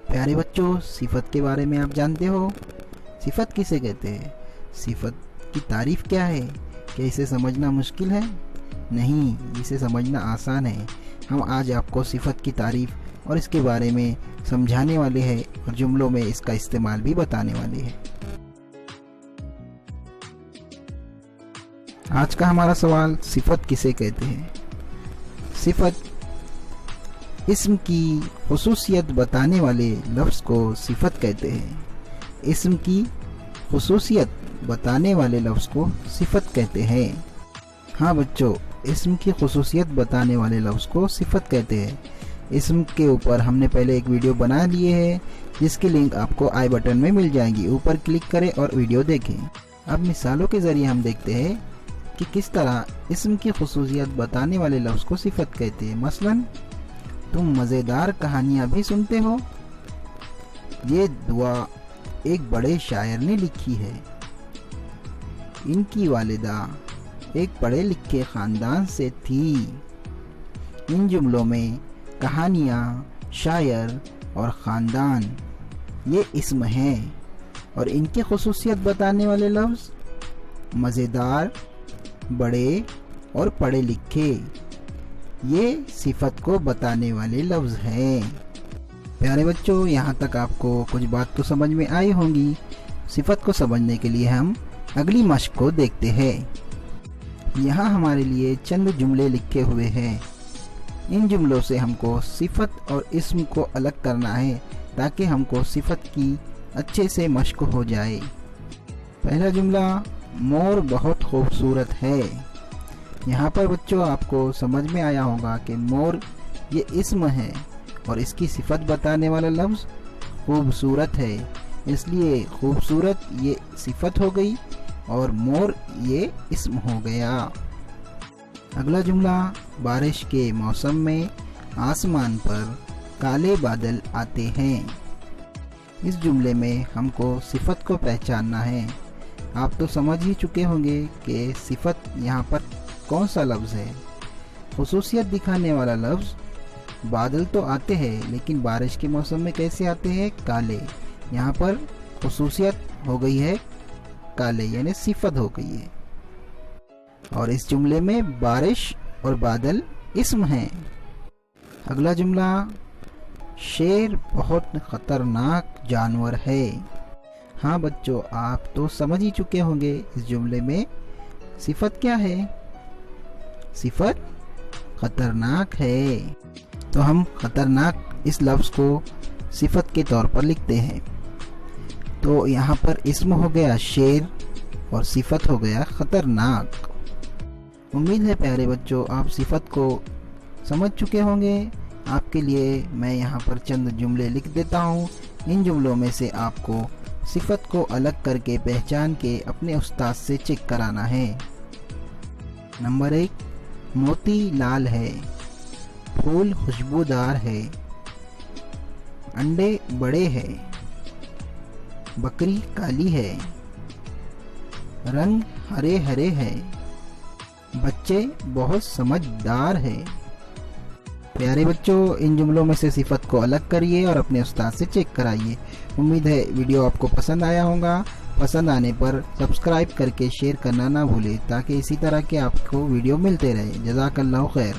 प्यारे बच्चों, सिफत के बारे में आप जानते हो? सिफत किसे कहते हैं? सिफत की तारीफ क्या है? क्या इसे समझना मुश्किल है? नहीं, इसे समझना आसान है। हम आज आपको सिफत की तारीफ और इसके बारे में समझाने वाले हैं और जुमलों में इसका इस्तेमाल भी बताने वाले हैं। आज का हमारा सवाल, सिफत किसे कहते हैं? सिफत इस्म की खुसूसियत बताने वाले लफ्ज़ को सिफत कहते हैं। इस्म की खुसूसियत बताने वाले लफ्ज़ को सिफत कहते हैं। हाँ बच्चों, इस्म की खुसूसियत बताने वाले लफ्ज़ को सिफत कहते हैं। इस्म के ऊपर हमने पहले एक वीडियो बना लिए है, जिसकी लिंक आपको आई बटन में मिल जाएगी। ऊपर क्लिक करें और वीडियो देखें। अब मिसालों के ज़रिए हम देखते हैं कि किस तरह इस्म की खुसूसियत बताने वाले लफ्ज़ को सिफत कहते हैं। मसलन, तुम मज़ेदार कहानियाँ भी सुनते हो? ये दुआ एक बड़े शायर ने लिखी है। इनकी वालिदा एक पढ़े लिखे ख़ानदान से थी। इन जुमलों में कहानियाँ, शायर और ख़ानदान ये इस्म हैं और इनकी खुसूसियत बताने वाले लफ्ज़ मज़ेदार, बड़े और पढ़े लिखे ये सिफत को बताने वाले लफ्ज़ हैं। प्यारे बच्चों, यहाँ तक आपको कुछ बात तो समझ में आई होंगी। सिफत को समझने के लिए हम अगली मश्क को देखते हैं। यहाँ हमारे लिए चंद जुमले लिखे हुए हैं। इन जुमलों से हमको सिफत और इस्म को अलग करना है ताकि हमको सिफत की अच्छे से मश्क हो जाए। पहला जुमला, मोर बहुत खूबसूरत है। यहाँ पर बच्चों आपको समझ में आया होगा कि मोर ये इस्म है और इसकी सिफत बताने वाला लफ्ज़ खूबसूरत है, इसलिए खूबसूरत ये सिफत हो गई और मोर ये इस्म हो गया। अगला जुमला, बारिश के मौसम में आसमान पर काले बादल आते हैं। इस जुमले में हमको सिफत को पहचानना है। आप तो समझ ही चुके होंगे कि सिफत यहाँ पर कौन सा लफ्ज़ है। खुसूसियत दिखाने वाला लफ्ज़ बादल तो आते हैं, लेकिन बारिश के मौसम में कैसे आते हैं? काले। यहाँ पर खुसूसियत हो गई है काले, यानी सिफत हो गई है। और इस जुमले में बारिश और बादल इस्म हैं। अगला जुमला, शेर बहुत ख़तरनाक जानवर है। हाँ बच्चों, आप तो समझ ही चुके होंगे इस जुमले में सिफत क्या है। सिफत खतरनाक है, तो हम खतरनाक इस लफ्ज़ को सिफत के तौर पर लिखते हैं। तो यहाँ पर इस्म हो गया शेर और सिफत हो गया खतरनाक। उम्मीद है प्यारे बच्चों आप सिफत को समझ चुके होंगे। आपके लिए मैं यहाँ पर चंद जुमले लिख देता हूँ। इन जुमलों में से आपको सिफत को अलग करके पहचान के अपने उस्ताद से चेक कराना है। नंबर 1, मोती लाल है, फूल खुशबूदार है, अंडे बड़े हैं, बकरी काली है, रंग हरे हरे है, बच्चे बहुत समझदार है। प्यारे बच्चों, इन जुमलों में से सिफत को अलग करिए और अपने उस्ताद से चेक कराइए। उम्मीद है वीडियो आपको पसंद आया होगा। पसंद आने पर सब्सक्राइब करके शेयर करना ना भूलें ताकि इसी तरह के आपको वीडियो मिलते रहे। जज़ाकल्लाहु खैर।